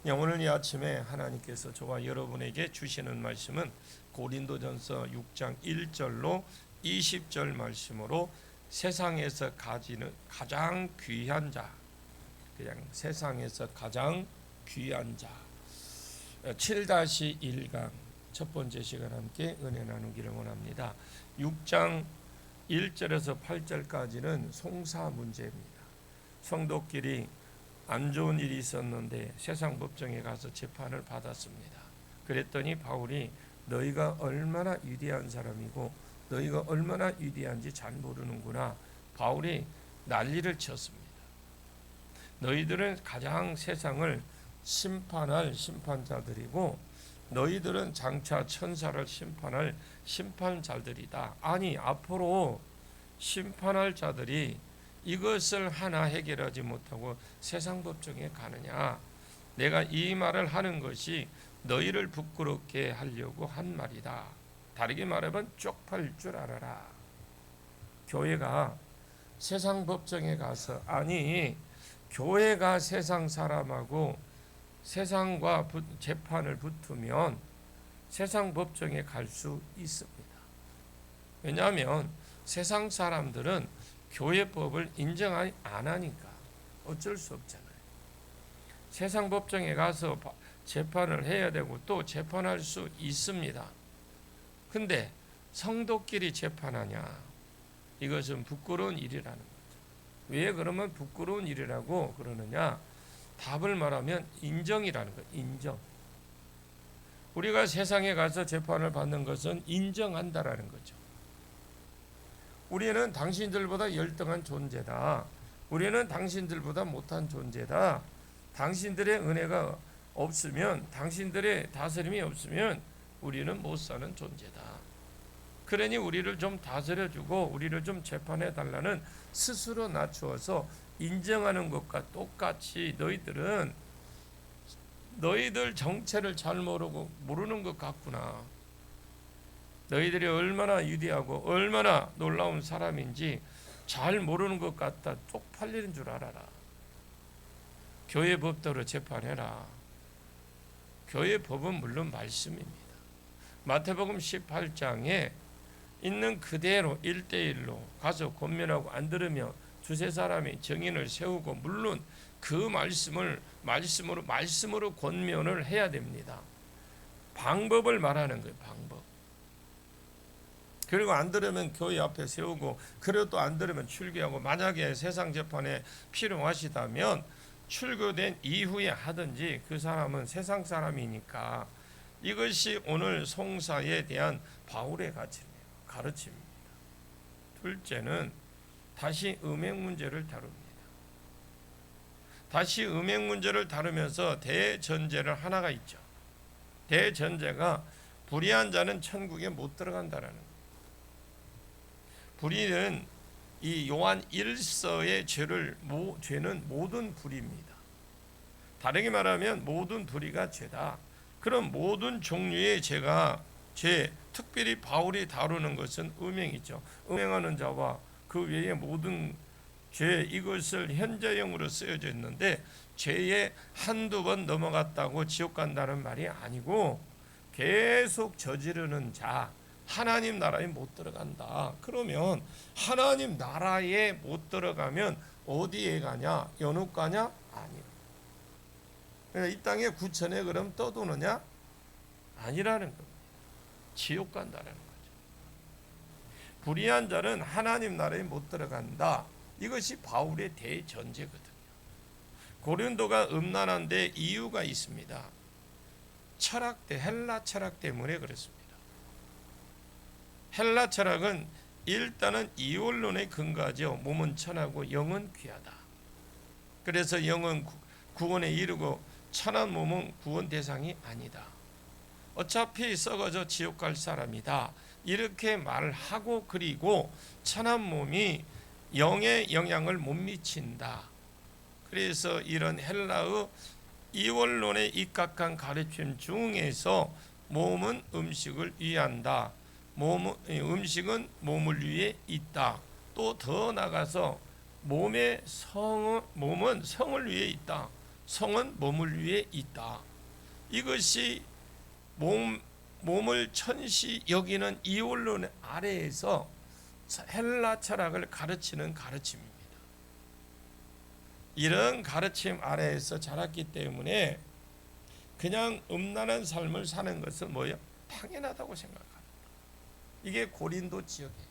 오늘 이 아침에 하나님께서 저와 여러분에게 주시는 말씀은 고린도전서 6장 1절로 20절 말씀으로 세상에서 가지는 가장 귀한 자, 그냥 세상에서 가장 귀한 자 7-1강 첫 번째 시간 함께 은혜 나누기를 원합니다. 6장 1절에서 8절까지는 송사 문제입니다. 성도끼리 안 좋은 일이 있었는데 세상 법정에 가서 재판을 받았습니다. 그랬더니 바울이 너희가 얼마나 위대한 사람이고 너희가 얼마나 위대한지 잘 모르는구나. 바울이 난리를 쳤습니다. 너희들은 가장 세상을 심판할 심판자들이고 너희들은 장차 천사를 심판할 심판자들이다. 아니, 앞으로 심판할 자들이 이것을 하나 해결하지 못하고 세상 법정에 가느냐. 내가 이 말을 하는 것이 너희를 부끄럽게 하려고 한 말이다. 다르게 말하면 쪽팔릴 줄 알아라. 교회가 세상 법정에 가서, 아니, 교회가 세상 사람하고 세상과 재판을 붙으면 세상 법정에 갈 수 있습니다. 왜냐하면 세상 사람들은 교회법을 인정 안 하니까 어쩔 수 없잖아요. 세상 법정에 가서 재판을 해야 되고 또 재판할 수 있습니다. 근데 성도끼리 재판하냐? 이것은 부끄러운 일이라는 거죠. 왜 그러면 부끄러운 일이라고 그러느냐? 답을 말하면 인정이라는 거예요. 인정. 우리가 세상에 가서 재판을 받는 것은 인정한다라는 거죠. 우리는 당신들보다 열등한 존재다. 우리는 당신들보다 못한 존재다. 당신들의 은혜가 없으면, 당신들의 다스림이 없으면 우리는 못 사는 존재다. 그러니 우리를 좀 다스려주고 우리를 좀 재판해 달라는 스스로 낮추어서 인정하는 것과 똑같이 너희들 정체를 잘 모르는 것 같구나. 너희들이 얼마나 위대하고 얼마나 놀라운 사람인지 잘 모르는 것 같다. 쪽팔리는 줄 알아라. 교회 법대로 재판해라. 교회 법은 물론 말씀입니다. 마태복음 18장에 있는 그대로 1:1로 가서 권면하고 안 들으며 두세 사람이 증인을 세우고, 물론 그 말씀으로 권면을 해야 됩니다. 방법을 말하는 거예요. 방법. 그리고 안 들으면 교회 앞에 세우고, 그래도 안 들으면 출교하고, 만약에 세상 재판에 필요하시다면 출교된 이후에 하든지, 그 사람은 세상 사람이니까. 이것이 오늘 송사에 대한 바울의 가르침입니다. 둘째는 다시 음행 문제를 다룹니다. 다시 음행 문제를 다루면서 대전제를 하나가 있죠. 대전제가 불의한 자는 천국에 못 들어간다라는 거예요. 불의는 이 요한 1서의 죄는 모든 불의입니다. 다르게 말하면 모든 불의가 죄다. 그럼 모든 종류의 죄, 특별히 바울이 다루는 것은 음행이죠. 음행하는 자와 그 외의 모든 죄, 이것을 현재형으로 쓰여져 있는데, 죄에 한두 번 넘어갔다고 지옥 간다는 말이 아니고 계속 저지르는 자, 하나님 나라에 못 들어간다. 그러면 하나님 나라에 못 들어가면 어디에 가냐? 연옥 가냐? 아니야. 이 땅에 구천에 그럼 떠도느냐? 아니라는 겁니다. 지옥 간다라는 거죠. 불의한 자는 하나님 나라에 못 들어간다. 이것이 바울의 대전제거든요. 고린도가 음란한데 이유가 있습니다. 헬라 철학 때문에 그렇습니다. 헬라 철학은 일단은 이원론에 근거하죠. 몸은 천하고 영은 귀하다. 그래서 영은 구원에 이르고 천한 몸은 구원 대상이 아니다. 어차피 썩어져 지옥 갈 사람이다. 이렇게 말하고, 그리고 천한 몸이 영의 영향을 못 미친다. 그래서 이런 헬라의 이원론에 입각한 가르침 중에서 몸은 음식을 위한다. 음식은 몸을 위해 있다. 또 더 나가서 몸은 성을 위해 있다. 성은 몸을 위해 있다. 이것이 몸을 천시 여기는 이원론 아래에서 헬라 철학을 가르치는 가르침입니다. 이런 가르침 아래에서 자랐기 때문에 그냥 음란한 삶을 사는 것은 뭐예요? 당연하다고 생각합니다. 이게 고린도 지역이에요.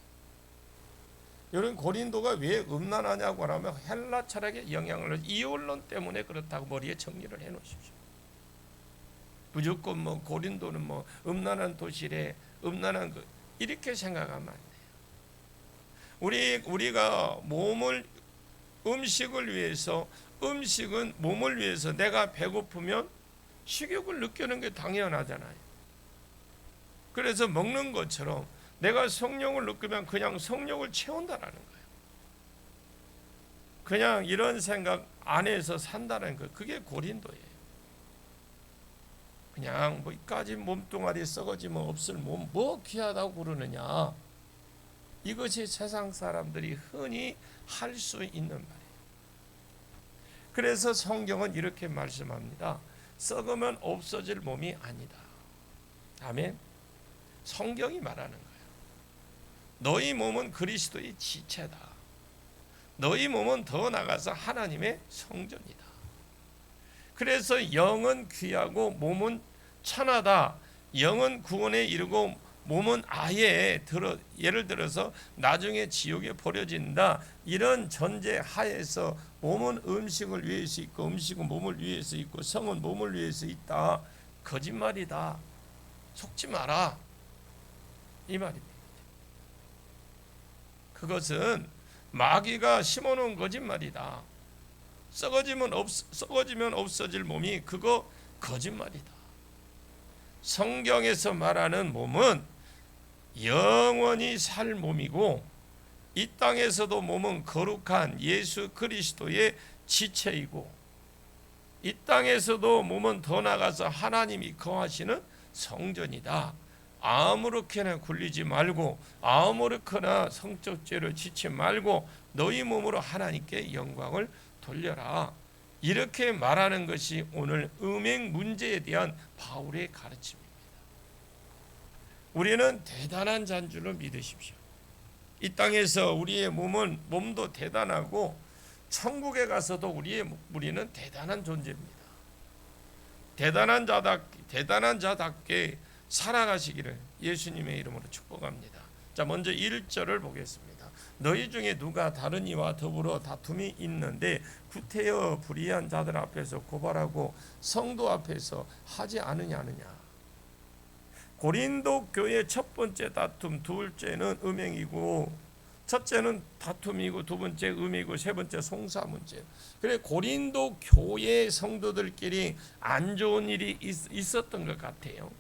이런 고린도가 왜 음란하냐고 하면 헬라 철학의 영향을 이원론 때문에 그렇다고 머리에 정리를 해 놓으십시오. 무조건 뭐 고린도는 뭐 음란한 도시래, 음란한 그 이렇게 생각하면 안 돼요. 우리가 음식을 위해서, 음식은 몸을 위해서, 내가 배고프면 식욕을 느끼는 게 당연하잖아요. 그래서 먹는 것처럼 내가 성령을 느끼면 그냥 성령을 채운다라는 거예요. 그냥 이런 생각 안에서 산다는 거, 그게 고린도예요. 그냥 뭐 이까지 몸뚱아리 썩어지면 없을 몸 뭐 귀하다고 그러느냐. 이것이 세상 사람들이 흔히 할 수 있는 말이에요. 그래서 성경은 이렇게 말씀합니다. 썩으면 없어질 몸이 아니다. 아멘. 성경이 말하는 거예요. 너희 몸은 그리스도의 지체다. 너희 몸은 더 나아가서 하나님의 성전이다. 그래서 영은 귀하고 몸은 천하다. 영은 구원에 이르고 몸은 아예 예를 들어서 나중에 지옥에 버려진다. 이런 전제 하에서 몸은 음식을 위해서 있고 음식은 몸을 위해서 있고 성은 몸을 위해서 있다. 거짓말이다. 속지 마라. 이 말입니다. 그것은 마귀가 심어놓은 거짓말이다. 썩어지면 없어질 몸이 그거 거짓말이다. 성경에서 말하는 몸은 영원히 살 몸이고 이 땅에서도 몸은 거룩한 예수 그리스도의 지체이고 이 땅에서도 몸은 더 나가서 하나님이 거하시는 성전이다. 아무렇게나 굴리지 말고 아무렇게나 성적 죄를 지치 말고 너희 몸으로 하나님께 영광을 돌려라. 이렇게 말하는 것이 오늘 음행 문제에 대한 바울의 가르침입니다. 우리는 대단한 자인 줄로 믿으십시오. 이 땅에서 우리의 몸도 대단하고 천국에 가서도 우리는 대단한 존재입니다. 대단한 자답게 살아가시기를 예수님의 이름으로 축복합니다. 자, 먼저 1절을 보겠습니다. 너희 중에 누가 다른 이와 더불어 다툼이 있는데 구태여 불의한 자들 앞에서 고발하고 성도 앞에서 하지 않으냐느냐. 고린도 교회 첫 번째 다툼, 둘째는 음행이고 첫째는 다툼이고 두 번째 음이고 세 번째 송사 문제. 그래 고린도 교회 성도들끼리 안 좋은 일이 있었던 것 같아요.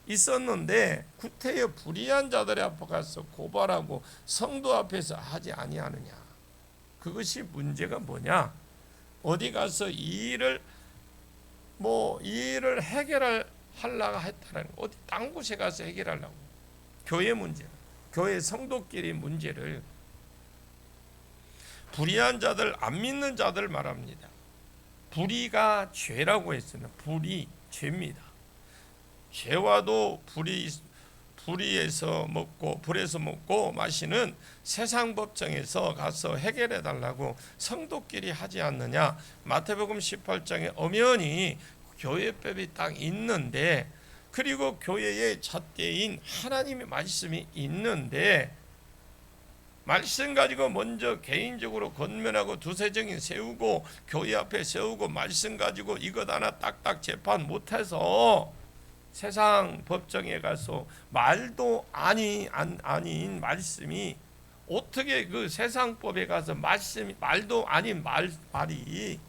있었는데 구태여 불의한 자들의 앞에 가서 고발하고 성도 앞에서 하지 아니하느냐. 그것이 문제가 뭐냐? 어디 가서 이 일을 해결하려고 했다는 거. 어디 딴 곳에 가서 해결하려고. 교회 문제, 교회 성도끼리 문제를 불의한 자들, 안 믿는 자들 말합니다. 불의가 죄라고 했으나 불의 죄입니다. 죄와도 불에서 먹고 마시는 세상 법정에서 가서 해결해 달라고 성도끼리 하지 않느냐. 마태복음 18장에 엄연히 교회법이 딱 있는데 그리고 교회의 잣대인 하나님의 말씀이 있는데 말씀 가지고 먼저 개인적으로 권면하고 두세 정인 세우고 교회 앞에 세우고 말씀 가지고 이것 하나 딱딱 재판 못해서 세상 법정에 가서 말도 아닌 말씀이 어떻게 그 세상법에 가서 말도 아닌 말이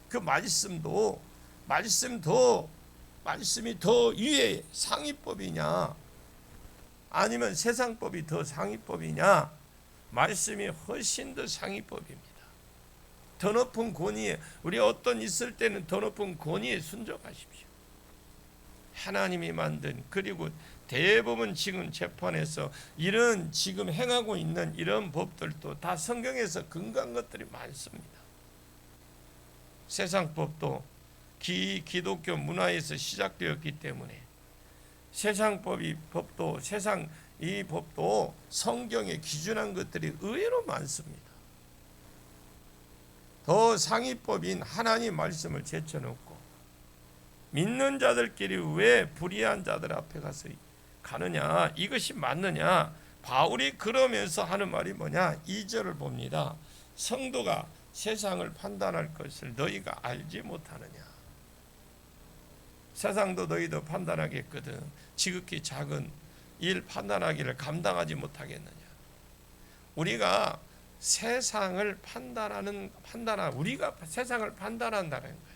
그 말씀이 더 위에 상위법이냐 아니면 세상법이 더 상위법이냐. 말씀이 훨씬 더 상위법입니다. 더 높은 권위에 우리 어떤 있을 때는 더 높은 권위에 순종하십시오. 하나님이 만든 그리고 대부분 지금 재판에서 이런 지금 행하고 있는 이런 법들도 다 성경에서 근거한 것들이 많습니다. 세상 법도 기독교 문화에서 시작되었기 때문에 법도 세상 이 법도 성경에 기준한 것들이 의외로 많습니다. 더 상위법인 하나님 말씀을 제쳐놓고 믿는 자들끼리 왜 불의한 자들 앞에 가서 가느냐, 이것이 맞느냐. 바울이 그러면서 하는 말이 뭐냐, 2절을 봅니다. 성도가 세상을 판단할 것을 너희가 알지 못하느냐. 세상도 너희도 판단하겠거든 지극히 작은 일 판단하기를 감당하지 못하겠느냐. 우리가 세상을 우리가 세상을 판단한다는 거예요.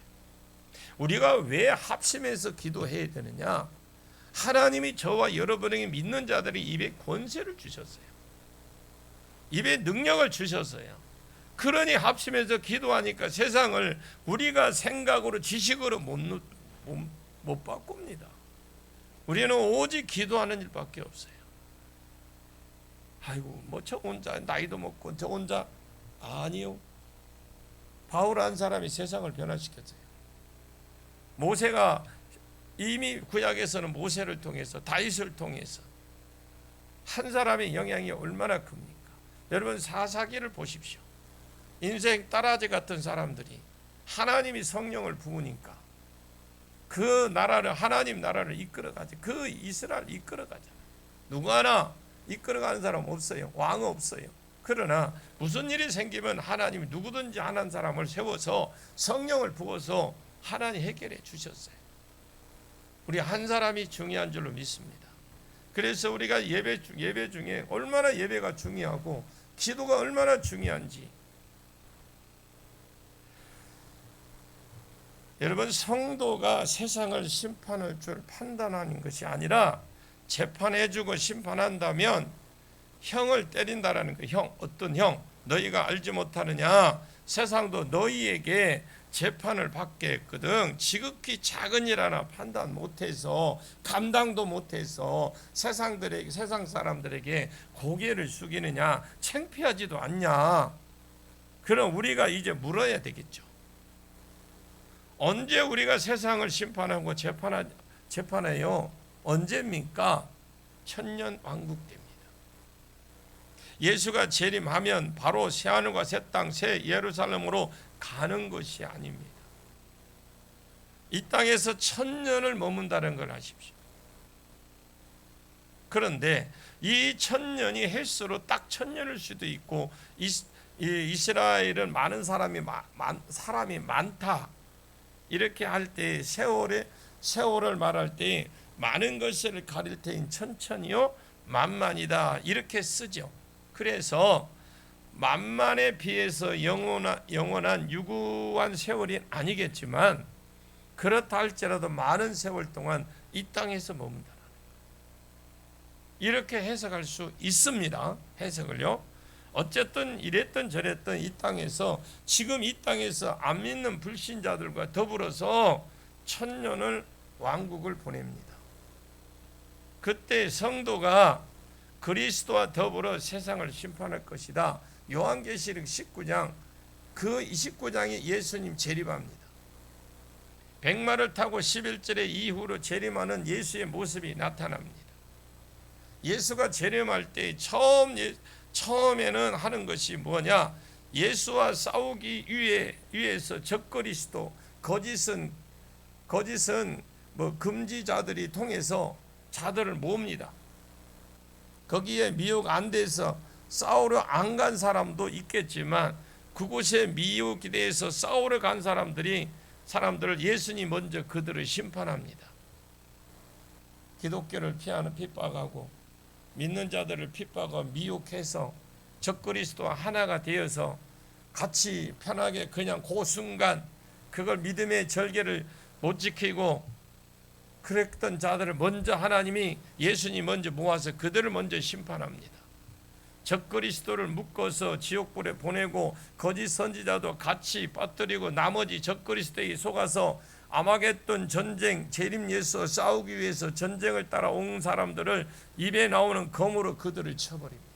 우리가 왜 합심해서 기도해야 되느냐. 하나님이 저와 여러분에게 믿는 자들이 입에 권세를 주셨어요. 입에 능력을 주셨어요. 그러니 합심해서 기도하니까 세상을 우리가 생각으로 지식으로 못 바꿉니다. 우리는 오직 기도하는 일밖에 없어요. 아이고 뭐 저 혼자 나이도 먹고 저 혼자, 아니요. 바울 한 사람이 세상을 변화시켰어요. 모세가 이미 구약에서는 모세를 통해서 다윗을 통해서 한 사람의 영향이 얼마나 큽니까? 여러분 사사기를 보십시오. 인생 따라지 같은 사람들이 하나님이 성령을 부으니까 그 나라를, 하나님 나라를 이끌어가지. 그 이스라엘 이끌어가잖아요. 누구 하나 이끌어가는 사람 없어요. 왕 없어요. 그러나 무슨 일이 생기면 하나님이 누구든지 하는 사람을 세워서 성령을 부어서 하나님 해결해 주셨어요. 우리 한 사람이 중요한 줄로 믿습니다. 그래서 우리가 예배 중에 얼마나 예배가 중요하고 기도가 얼마나 중요한지, 여러분 성도가 세상을 심판할 줄 판단하는 것이 아니라 재판해주고 심판한다면 형을 때린다라는 거예요. 형, 어떤 형? 너희가 알지 못하느냐? 세상도 너희에게 재판을 받게 했거든. 지극히 작은 일 하나 판단 못해서, 감당도 못해서 세상 사람들에게 고개를 숙이느냐? 창피하지도 않냐? 그럼 우리가 이제 물어야 되겠죠. 언제 우리가 세상을 심판하고 재판해요? 언제입니까? 천년 왕국 때입니다. 예수가 재림하면 바로 새하늘과 새 땅, 새 예루살렘으로 가는 것이 아닙니다. 이 땅에서 천년을 머문다는 걸 아십시오. 그런데 이 천년이 횟수로 딱 천년일 수도 있고, 이스라엘은 많은 사람이 많다 이렇게 할 때, 세월을 말할 때 많은 것을 가릴 때인 천천히요 만만이다 이렇게 쓰죠. 그래서 만만에 비해서 영원한 유구한 세월이 아니겠지만, 그렇다 할지라도 많은 세월 동안 이 땅에서 머문다. 이렇게 해석할 수 있습니다. 해석을요. 어쨌든 이랬든 저랬든 이 땅에서, 지금 이 땅에서 안 믿는 불신자들과 더불어서 천년을 왕국을 보냅니다. 그때 성도가 그리스도와 더불어 세상을 심판할 것이다. 요한계시록 19장, 그 29장이 예수님 재림합니다. 백마를 타고 11절의 이후로 재림하는 예수의 모습이 나타납니다. 예수가 재림할 때 처음에는 하는 것이 뭐냐? 예수와 싸우기 위해서 적그리스도, 거짓은 금지자들이 통해서 자들을 모읍니다. 거기에 미혹 안 돼서 싸우러 안 간 사람도 있겠지만, 그곳에 미혹이 돼서 싸우러 간 사람들을 예수님 먼저 그들을 심판합니다. 기독교를 핍박하고 믿는 자들을 핍박하고 미혹해서 적그리스도와 하나가 되어서 같이 편하게 그냥 그 순간 그걸 믿음의 절개를 못 지키고 그랬던 자들을 먼저 하나님이, 예수님 먼저 모아서 그들을 먼저 심판합니다. 적그리스도를 묶어서 지옥불에 보내고 거짓 선지자도 같이 빠뜨리고 나머지 적그리스도에 속아서 아마겟돈 전쟁, 재림 예수와 싸우기 위해서 전쟁을 따라 온 사람들을 입에 나오는 검으로 그들을 쳐버립니다.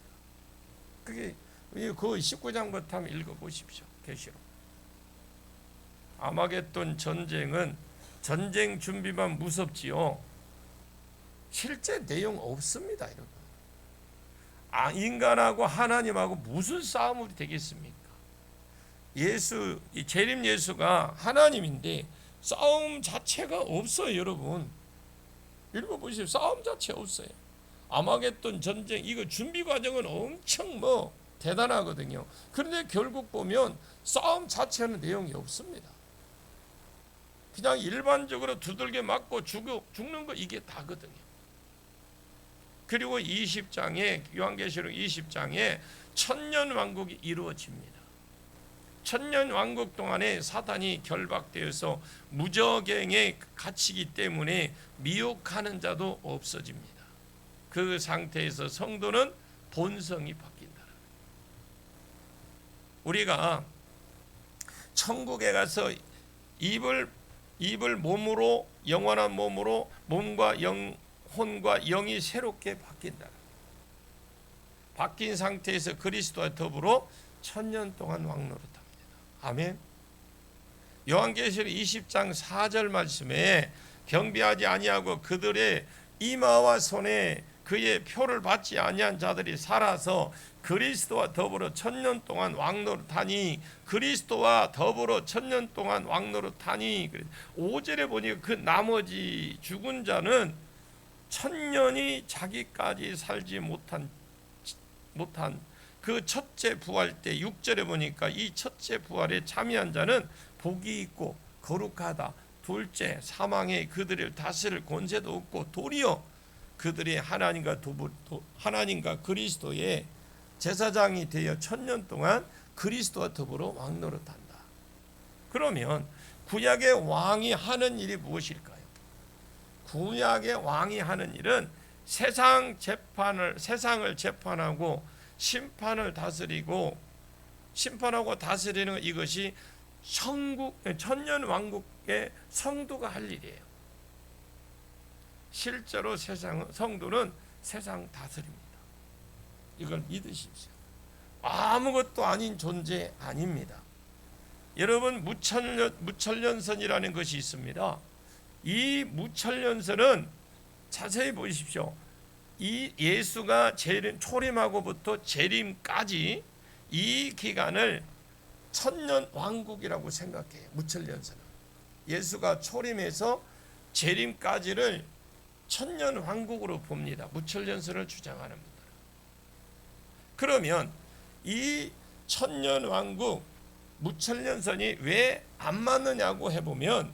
그게 그 19장부터 한번 읽어보십시오. 계시록. 아마겟돈 전쟁은 전쟁 준비만 무섭지요. 실제 내용 없습니다, 여러분. 인간하고 하나님하고 무슨 싸움이 되겠습니까? 이 재림 예수가 하나님인데 싸움 자체가 없어요, 여러분. 읽어보십시오. 싸움 자체 없어요. 아마겟돈 전쟁, 이거 준비 과정은 엄청 대단하거든요. 그런데 결국 보면 싸움 자체는 내용이 없습니다. 그냥 일반적으로 두들겨 맞고 죽는 거 이게 다거든요. 그리고 20장에 요한계시록 20장에 천년 왕국이 이루어집니다. 천년 왕국 동안에 사탄이 결박되어서 무저갱에 갇히기 때문에 미혹하는 자도 없어집니다. 그 상태에서 성도는 본성이 바뀐다. 우리가 천국에 가서 입을 몸으로, 영원한 몸으로, 몸과 혼과 영이 새롭게 바뀐다. 바뀐 상태에서 그리스도와 더불어 천년 동안 왕노릇합니다. 아멘. 요한계시록 20장 4절 말씀에 경배하지 아니하고 그들의 이마와 손에 그의 표를 받지 아니한 자들이 살아서 그리스도와 더불어 천년 동안 왕노릇하니, 그리스도와 더불어 천년 동안 왕노릇하니. 5절에 보니까 그 나머지 죽은 자는 천년이 자기까지 살지 못한 그 첫째 부활 때 6절에 보니까 이 첫째 부활에 참여한 자는 복이 있고 거룩하다. 둘째, 사망에 그들을 다스릴 권세도 없고 도리어 그들이 하나님과 그리스도의 제사장이 되어 천년 동안 그리스도와 더불어 왕노릇한다. 그러면 구약의 왕이 하는 일이 무엇일까요? 구약의 왕이 하는 일은 세상을 재판하고 심판을 다스리고, 심판하고 다스리는 이것이 천년 왕국의 성도가 할 일이에요. 실제로 성도는 세상 다스립니다. 이걸 믿으십시오. 아무것도 아닌 존재 아닙니다. 여러분, 무천년선이라는 것이 있습니다. 이 무천년선은 자세히 보십시오. 이 예수가 초림하고부터 재림까지 이 기간을 천년 왕국이라고 생각해요. 무천년선은 예수가 초림해서 재림까지를 천년 왕국으로 봅니다. 무천년선을 주장하는 분들은. 그러면 이 천년 왕국 무천년선이 왜 안 맞느냐고 해보면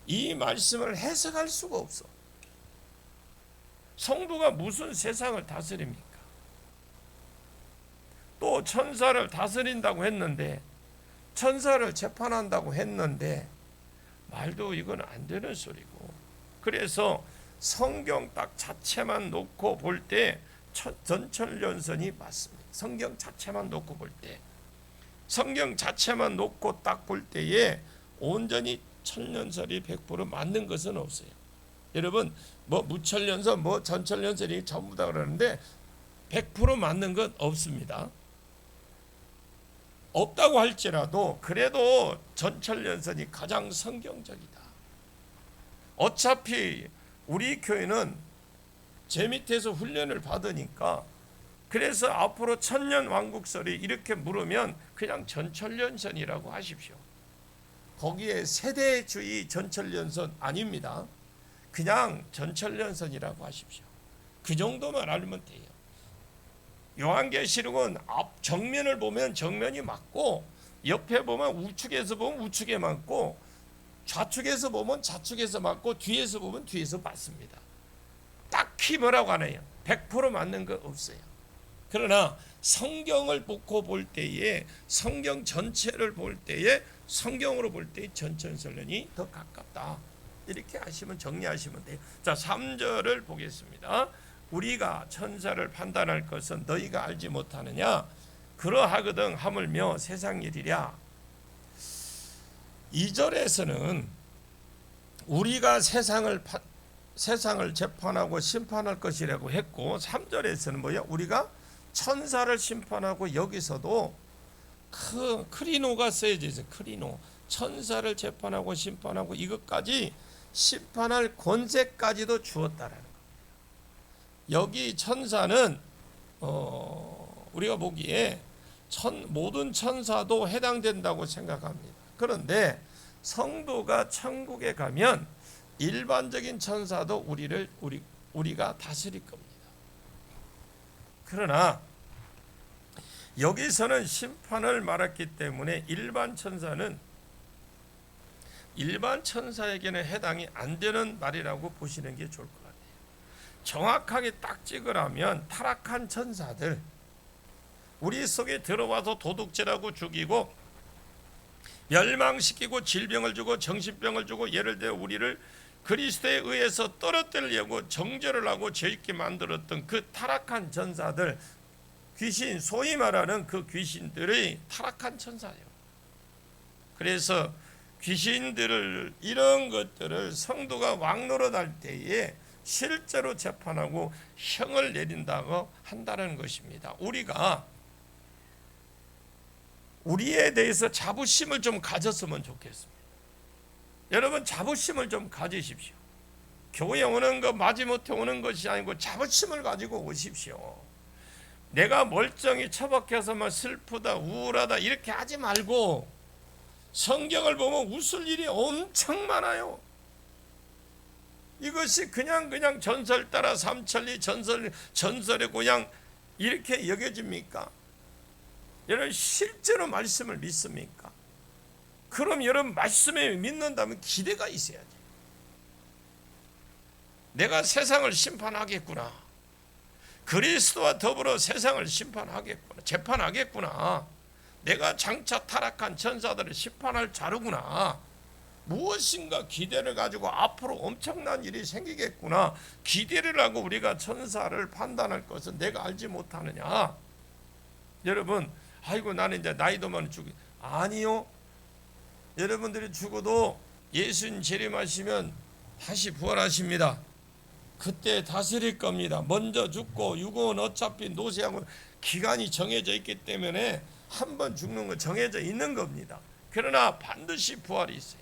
이 말씀을 해석할 수가 없어. 성도가 무슨 세상을 다스립니까? 또 천사를 다스린다고 했는데, 천사를 재판한다고 했는데, 말도 이건 안 되는 소리고. 그래서 성경 딱 자체만 놓고 볼 때 전천년선이 맞습니다. 성경 자체만 놓고 볼 때, 성경 자체만 놓고 딱 볼 때에 온전히 천년설이 100% 맞는 것은 없어요. 여러분, 무천년설, 전천년설이 전부 다 그러는데 100% 맞는 건 없습니다. 없다고 할지라도 그래도 전천년설이 가장 성경적이다. 어차피 우리 교회는 제 밑에서 훈련을 받으니까, 그래서 앞으로 천년 왕국설이 이렇게 물으면 그냥 전천년선이라고 하십시오. 거기에 세대주의 전천년선 아닙니다. 그냥 전천년선이라고 하십시오. 그 정도만 알면 돼요. 요한계시록은 앞 정면을 보면 정면이 맞고, 옆에 보면 우측에서 보면 우측에 맞고, 좌측에서 보면 좌측에서 맞고, 뒤에서 보면 뒤에서 맞습니다. 딱히 뭐라고 안 해요. 100% 맞는 거 없어요. 그러나 성경을 놓고 볼 때에, 성경 전체를 볼 때에, 성경으로 볼 때 전천선론이 더 가깝다. 이렇게 하시면, 정리하시면 돼요. 자, 3절을 보겠습니다. 우리가 천사를 판단할 것은 너희가 알지 못하느냐? 그러하거든 하물며 세상 일이랴. 2절에서는 우리가 세상을 재판하고 심판할 것이라고 했고, 3절에서는 뭐야? 우리가 천사를 심판하고, 여기서도 크리노가 써야지. 크리노, 천사를 재판하고 심판하고 이것까지 심판할 권세까지도 주었다라는 겁니다. 여기 천사는 우리가 보기에 모든 천사도 해당된다고 생각합니다. 그런데 성도가 천국에 가면 일반적인 천사도 우리가 다스릴 겁니다. 그러나 여기서는 심판을 말했기 때문에 일반 천사에게는 해당이 안 되는 말이라고 보시는 게 좋을 것 같아요. 정확하게 딱 찍으라면 타락한 천사들, 우리 속에 들어와서 도둑질하고 죽이고 멸망시키고 질병을 주고 정신병을 주고, 예를 들어 우리를 그리스도에 의해서 떨어뜨리려고 정죄를 하고 죄 있게 만들었던 그 타락한 천사들, 귀신, 소위 말하는 그 귀신들의 타락한 천사예요. 그래서 귀신들을, 이런 것들을 성도가 왕노릇할 때에 실제로 재판하고 형을 내린다고 한다는 것입니다. 우리가 우리에 대해서 자부심을 좀 가졌으면 좋겠습니다. 여러분, 자부심을 좀 가지십시오. 교회 오는 거 마지못해 오는 것이 아니고 자부심을 가지고 오십시오. 내가 멀쩡히 처박혀서만 슬프다 우울하다 이렇게 하지 말고, 성경을 보면 웃을 일이 엄청 많아요. 이것이 그냥 전설 따라 삼천리 전설의 고향 이렇게 여겨집니까? 여러분, 실제로 말씀을 믿습니까? 그럼 여러분, 말씀에 믿는다면 기대가 있어야지. 내가 세상을 심판하겠구나, 그리스도와 더불어 세상을 심판하겠구나, 재판하겠구나, 내가 장차 타락한 천사들을 심판할 자루구나, 무엇인가 기대를 가지고 앞으로 엄청난 일이 생기겠구나, 기대를 하고 우리가 천사를 판단할 것은 내가 알지 못하느냐. 여러분, 아이고 나는 이제 나이도 많은 죽이, 아니요. 여러분들이 죽어도 예수님 재림하시면 다시 부활하십니다. 그때 다스릴 겁니다. 먼저 죽고 육은 어차피 노쇠하고 기간이 정해져 있기 때문에 한 번 죽는 거 정해져 있는 겁니다. 그러나 반드시 부활이 있어요.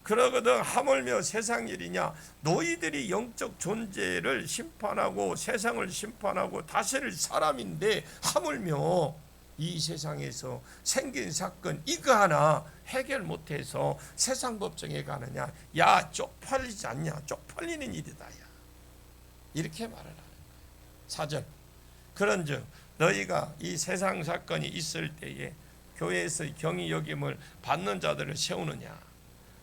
그러거든 하물며 세상 일이냐, 너희들이 영적 존재를 심판하고 세상을 심판하고 다스릴 사람인데 하물며 이 세상에서 생긴 사건 이거 하나 해결 못해서 세상 법정에 가느냐, 야 쪽팔리지 않냐, 쪽팔리는 일이다, 야. 이렇게 말을 하는 거예요. 4절, 그런즉 너희가 이 세상 사건이 있을 때에 교회에서 경히 여김을 받는 자들을 세우느냐.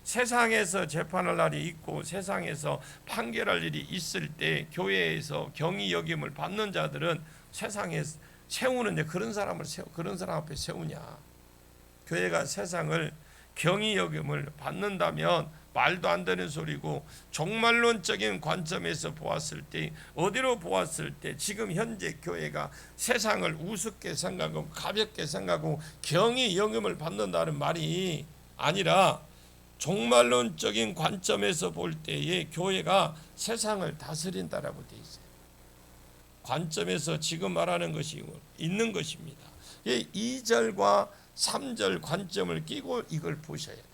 세상에서 재판할 날이 있고 세상에서 판결할 일이 있을 때 교회에서 경히 여김을 받는 자들은 세상에 세우는데 그런 사람 앞에 세우냐. 교회가 세상을 경히 여김을 받는다면 말도 안 되는 소리고, 종말론적인 관점에서 보았을 때, 어디로 보았을 때 지금 현재 교회가 세상을 우습게 생각하고 가볍게 생각하고 경히 여김을 받는다는 말이 아니라, 종말론적인 관점에서 볼 때에 교회가 세상을 다스린다라고 되어 있어요. 관점에서 지금 말하는 것이 있는 것입니다. 2절과 3절 관점을 끼고 이걸 보셔야 돼요.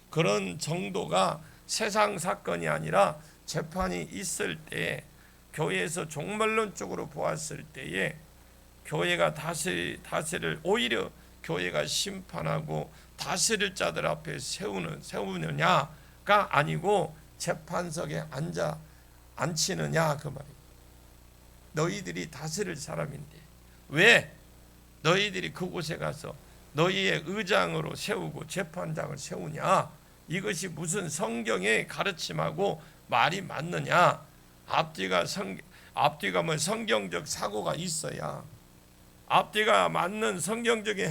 그런 정도가 세상 사건이 아니라 재판이 있을 때, 교회에서 종말론적으로 보았을 때에 교회가 다스릴, 오히려 교회가 심판하고 다스릴 자들 앞에 세우느냐가 아니고 재판석에 앉히느냐, 그 말이에요. 너희들이 다스릴 사람인데 왜 너희들이 그곳에 가서 너희의 의장으로 세우고 재판장을 세우냐. 이것이 무슨 성경의 가르침하고 말이 맞느냐. 앞뒤가 뭐 성경적 사고가 있어야 앞뒤가 맞는 성경적인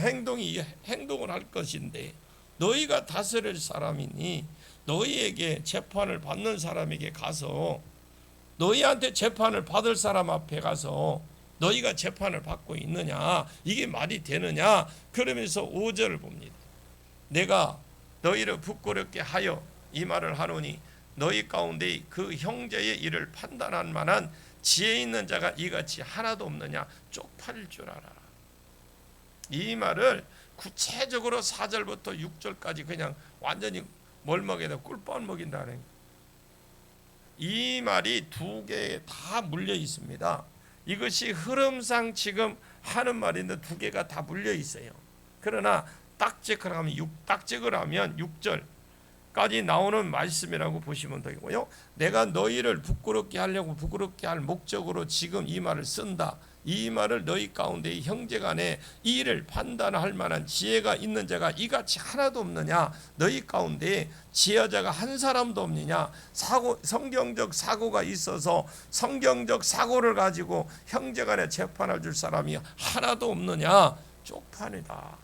행동을 할 것인데, 너희가 다스릴 사람이니 너희에게 재판을 받는 사람에게 가서, 너희한테 재판을 받을 사람 앞에 가서 너희가 재판을 받고 있느냐, 이게 말이 되느냐. 그러면서 5절을 봅니다. 내가 너희를 부끄럽게 하여 이 말을 하노니 너희 가운데 그 형제의 일을 판단할 만한 지혜 있는 자가 이같이 하나도 없느냐. 쪽팔릴 줄 알아. 이 말을 구체적으로 4절부터 6절까지 그냥 완전히 뭘 먹여다 꿀빵 먹인다는 이 말이 두 개에 다 물려 있습니다. 이것이 흐름상 지금 하는 말인데 두 개가 다 물려 있어요. 그러나 딱찍을 하면 6절까지 나오는 말씀이라고 보시면 되고요. 내가 너희를 부끄럽게 하려고 부끄럽게 할 목적으로 지금 이 말을 쓴다. 이 말을 너희 가운데 형제간에 이 일을 판단할 만한 지혜가 있는 자가 이같이 하나도 없느냐? 너희 가운데 지혜자가 한 사람도 없느냐? 성경적 사고가 있어서 성경적 사고를 가지고 형제간에 재판을 줄 사람이 하나도 없느냐? 쪽팔이다.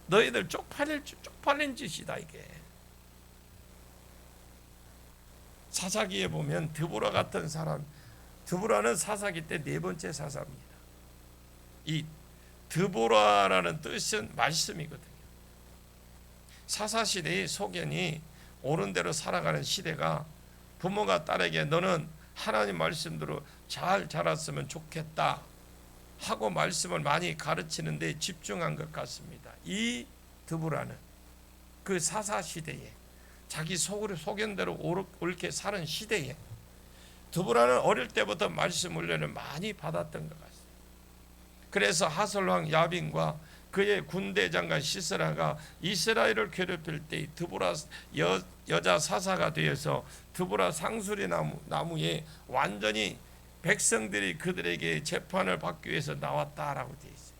너희들 쪽팔린 짓이다 이게. 사사기에 보면 드보라 같은 사람, 드보라는 사사기 때 네 번째 사사입니다. 이 드보라라는 뜻은 말씀이거든요. 사사시대의 소견이 옳은 대로 살아가는 시대가 부모가 딸에게 너는 하나님 말씀대로 잘 자랐으면 좋겠다 하고 말씀을 많이 가르치는 데 집중한 것 같습니다. 이 드보라는 그 사사시대에 자기 소견대로 옳게 사는 시대에 드보라는 어릴 때부터 말씀 훈련을 많이 받았던 것 같습니다. 그래서 하솔왕 야빈과 그의 군대장관 시스라가 이스라엘을 괴롭힐 때 드보라 여자 사사가 되어서 드보라 상수리 나무에 완전히 백성들이 그들에게 재판을 받기 위해서 나왔다라고 되어 있어요.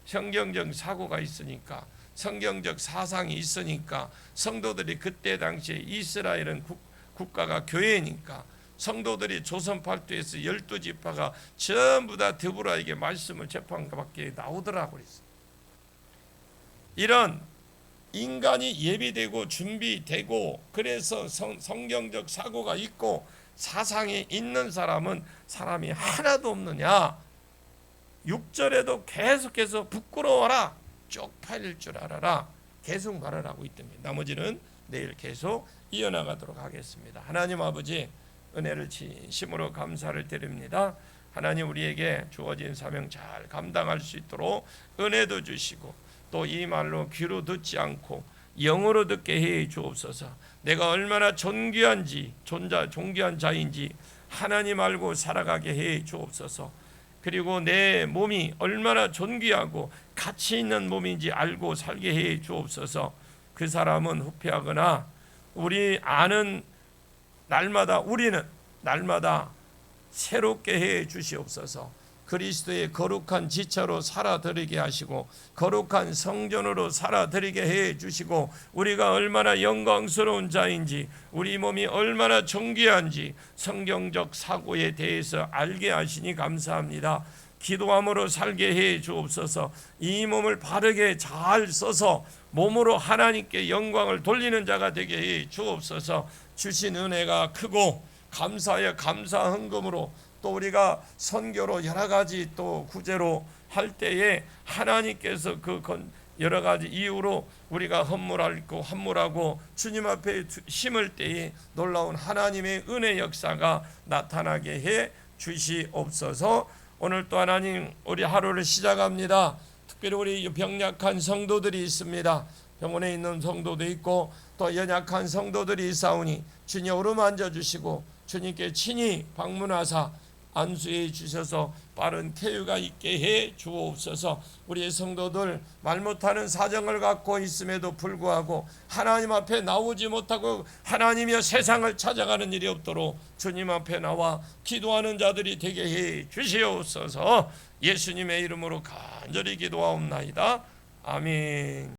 성경적 사고가 있으니까, 성경적 사상이 있으니까, 성도들이 그때 당시에 이스라엘은 국가가 교회니까 성도들이 조선 팔도에서 12지파가 전부 다 드보라에게 말씀을 재판받게 나오더라고 그랬어요. 이런 인간이 예비되고 준비되고 그래서 성경적 사고가 있고 사상이 있는 사람이 하나도 없느냐? 6절에도 계속해서 부끄러워라, 쪽팔릴 줄 알아라 계속 말을 하고 있답니다. 나머지는 내일 계속 이어나가도록 하겠습니다. 하나님 아버지, 은혜를 진심으로 감사를 드립니다. 하나님, 우리에게 주어진 사명 잘 감당할 수 있도록 은혜도 주시고 또 이 말로 귀로 듣지 않고 영으로 듣게 해 주옵소서. 내가 얼마나 존귀한 자인지 하나님 알고 살아가게 해 주옵소서. 그리고 내 몸이 얼마나 존귀하고 가치 있는 몸인지 알고 살게 해 주옵소서. 그 사람은 후패하거나 우리 아는 우리는 날마다 새롭게 해 주시옵소서. 그리스도의 거룩한 지체로 살아드리게 하시고 거룩한 성전으로 살아드리게 해 주시고 우리가 얼마나 영광스러운 자인지 우리 몸이 얼마나 존귀한지 성경적 사고에 대해서 알게 하시니 감사합니다. 기도함으로 살게 해 주옵소서. 이 몸을 바르게 잘 써서 몸으로 하나님께 영광을 돌리는 자가 되게 해 주옵소서. 주신 은혜가 크고 감사에 감사 헌금으로 또 우리가 선교로 여러 가지 또 구제로 할 때에 하나님께서 그 여러 가지 이유로 우리가 헌물하고 주님 앞에 심을 때에 놀라운 하나님의 은혜 역사가 나타나게 해 주시옵소서. 오늘 또 하나님 우리 하루를 시작합니다. 특별히 우리 병약한 성도들이 있습니다. 병원에 있는 성도도 있고 또 연약한 성도들이 있사오니 주님 어루만져 주시고 주님께 친히 방문하사 안수해 주셔서 빠른 쾌유가 있게 해 주옵소서. 우리의 성도들 말 못하는 사정을 갖고 있음에도 불구하고 하나님 앞에 나오지 못하고 하나님이여 세상을 찾아가는 일이 없도록 주님 앞에 나와 기도하는 자들이 되게 해 주시옵소서. 예수님의 이름으로 간절히 기도하옵나이다. 아멘.